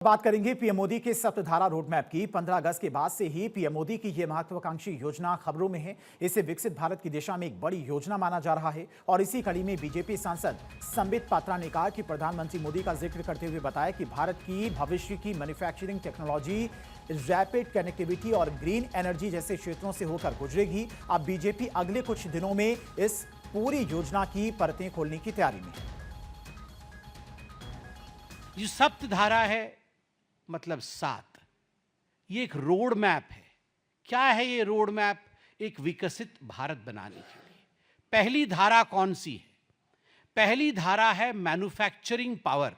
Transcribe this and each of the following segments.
बात करेंगे पीएम मोदी के सप्तधारा रोडमैप की। 15 अगस्त के बाद से ही पीएम मोदी की यह महत्वाकांक्षी योजना खबरों में है। इसे विकसित भारत की दिशा में एक बड़ी योजना माना जा रहा है और इसी कड़ी में बीजेपी सांसद संबित पात्रा ने कहा कि प्रधानमंत्री मोदी का जिक्र करते हुए बताया कि भारत की भविष्य की मैन्युफैक्चरिंग टेक्नोलॉजी रैपिड कनेक्टिविटी और ग्रीन एनर्जी जैसे क्षेत्रों से होकर गुजरेगी। अब बीजेपी अगले कुछ दिनों में इस पूरी योजना की परतें खोलने की तैयारी में है। ये सप्तधारा है, मतलब 7। ये एक रोड मैप है। क्या है ये रोड मैप? एक विकसित भारत बनाने के लिए। पहली धारा कौन सी है? पहली धारा है मैन्युफैक्चरिंग पावर।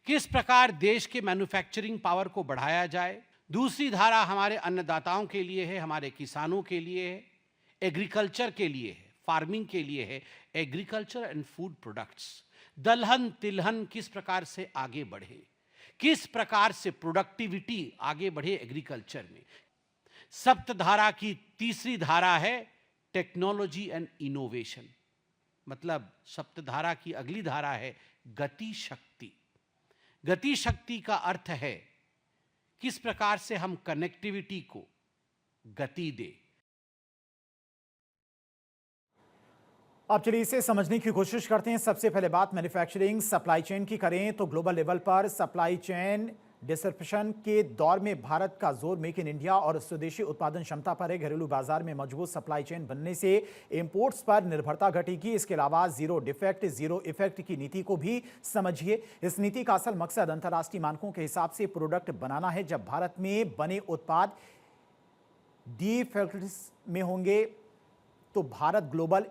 किस प्रकार देश के मैन्युफैक्चरिंग पावर को बढ़ाया जाए। दूसरी धारा हमारे अन्नदाताओं के लिए है, हमारे किसानों के लिए है, एग्रीकल्चर के लिए है, फार्मिंग के लिए है, एग्रीकल्चर एंड फूड प्रोडक्ट्स। दलहन तिलहन किस प्रकार से आगे बढ़े, किस प्रकार से प्रोडक्टिविटी आगे बढ़े एग्रीकल्चर में। सप्तधारा की तीसरी धारा है टेक्नोलॉजी एंड इनोवेशन। मतलब सप्तधारा की अगली धारा है गति शक्ति। गति शक्ति का अर्थ है किस प्रकार से हम कनेक्टिविटी को गति दें। अब चलिए इसे समझने की कोशिश करते हैं। सबसे पहले बात मैन्युफैक्चरिंग सप्लाई चेन की करें तो ग्लोबल लेवल पर सप्लाई चेन डिसरप्शन के दौर में भारत का जोर मेक इन इंडिया और स्वदेशी उत्पादन क्षमता पर है। घरेलू बाजार में मजबूत सप्लाई चेन बनने से इंपोर्ट्स पर निर्भरता घटेगी। इसके अलावा जीरो डिफेक्ट जीरो इफेक्ट की नीति को भी समझिए। इस नीति का असल मकसद अंतर्राष्ट्रीय मानकों के हिसाब से प्रोडक्ट बनाना है। जब भारत में बने उत्पाद डिफेक्ट्स में होंगे तो भारत ग्लोबल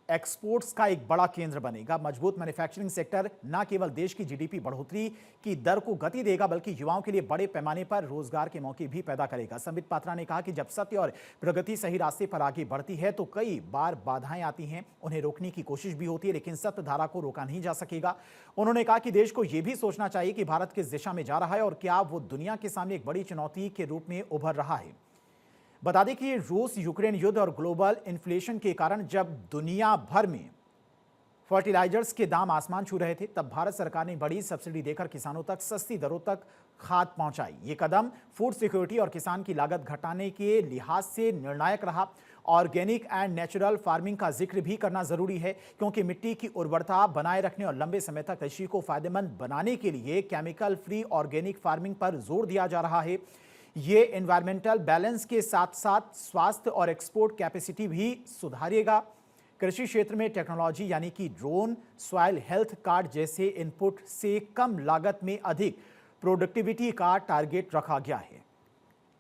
एक्सपोर्ट्स का एक बड़ा केंद्र बनेगा। मजबूत मैन्युफैक्चरिंग सेक्टर न केवल देश की जीडीपी बढ़ोतरी की दर को गति देगा बल्कि युवाओं के लिए बड़े पैमाने पर रोजगार के मौके भी पैदा करेगा। संबित पात्रा ने कहा कि जब सत्य और प्रगति सही रास्ते पर आगे बढ़ती है तो कई बार बाधाएं आती हैं, उन्हें रोकने की कोशिश भी होती है, लेकिन सप्तधारा को रोका नहीं जा सकेगा। उन्होंने कहा कि देश को यह भी सोचना चाहिए कि भारत किस दिशा में जा रहा है और क्या वो दुनिया के सामने एक बड़ी चुनौती के रूप में उभर रहा है। बता दें कि रूस यूक्रेन युद्ध और ग्लोबल इन्फ्लेशन के कारण जब दुनिया भर में फर्टिलाइजर्स के दाम आसमान छू रहे थे तब भारत सरकार ने बड़ी सब्सिडी देकर किसानों तक सस्ती दरों तक खाद पहुंचाई। ये कदम फूड सिक्योरिटी और किसान की लागत घटाने के लिहाज से निर्णायक रहा। ऑर्गेनिक एंड नेचुरल फार्मिंग का जिक्र भी करना जरूरी है क्योंकि मिट्टी की उर्वरता बनाए रखने और लंबे समय तक कृषि को फायदेमंद बनाने के लिए केमिकल फ्री ऑर्गेनिक फार्मिंग पर जोर दिया जा रहा है। ये एनवायरमेंटल बैलेंस के साथ साथ स्वास्थ्य और एक्सपोर्ट कैपेसिटी भी सुधारेगा। कृषि क्षेत्र में टेक्नोलॉजी यानी कि ड्रोन, सॉइल हेल्थ कार्ड जैसे इनपुट से कम लागत में अधिक प्रोडक्टिविटी का टारगेट रखा गया है।